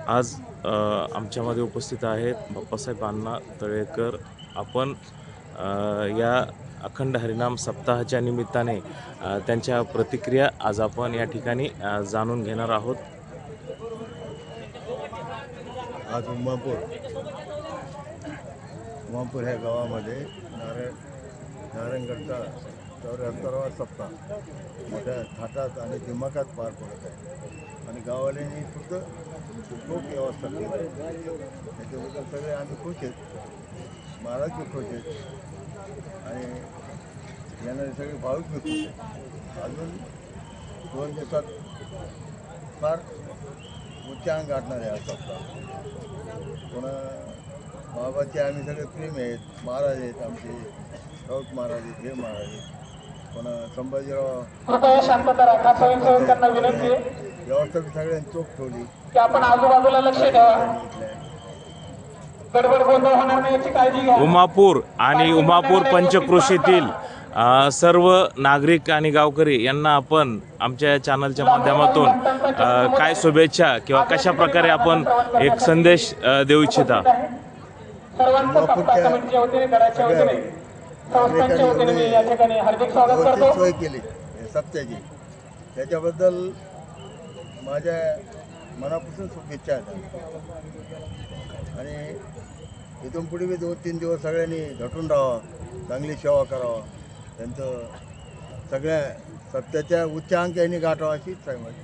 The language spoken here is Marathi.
आज आमच्यामध्ये उपस्थित आहेत बाप्पासाहेब अण्णा तळेकर. आपण या अखंड हरिनाम सप्ताहाच्या निमित्ताने त्यांच्या प्रतिक्रिया आज आपण या ठिकाणी जाणून घेणार आहोत. आज उमापूर ह्या गावामध्ये नारायणगडचा 74वा सप्ताह मोठ्या थाटात आणि दिमाखात पार पडत आहे आणि गाववाल्यांनी सुद्धा खूप व्यवस्था केली. त्याच्याबद्दल सगळे आम्ही खुश आहेत, महाराज बी खुश आहेत आणि येणारे सगळे भाविक बी खुश आहेत. अजून 2 दिवसात फार उच्चांक गाठणार आहे हा सप्ताह. पुन्हा बाबाचे आम्ही सगळे प्रेम आहेत, महाराज आहेत, आमचे राऊत महाराज आहेत, हे महाराज आहेत. पुन्हा संभाजीराव कृपया शांतता राखा. स्वयंसेवकांना विनंती आहे व्यवस्था सगळ्यांनी चोख ठेवली. की आपण आजूबाजूला लक्ष ठेवा, गडबड गोंधळ होणार नाही याची काळजी घ्या. उमापूर आणि उमापूर पंचक्रोशीतील सर्व नागरिक आणि गावकरी यांना आपण आमच्या चॅनलच्या माध्यमातून काय शुभेच्छा किंवा कशा प्रकारे आपण एक संदेश देऊ इच्छिता? सर्वांचं सप्ताह कमिटीच्या वतीने करायच्या वतीने संस्थांच्या वतीने मी या ठिकाणी हार्दिक स्वागत करतो. सोय केली सप्त्याची, त्याच्याबद्दल माझ्या मनापासून शुभेच्छा आहेत. आणि इथून पुढे मी 2-3 दिवस सगळ्यांनी झटून राहावं, चांगली सेवा करावं, त्यांचं सगळ्या सत्याच्या उच्चांक यांनी गाठावा अशी इच्छा आहे माझी.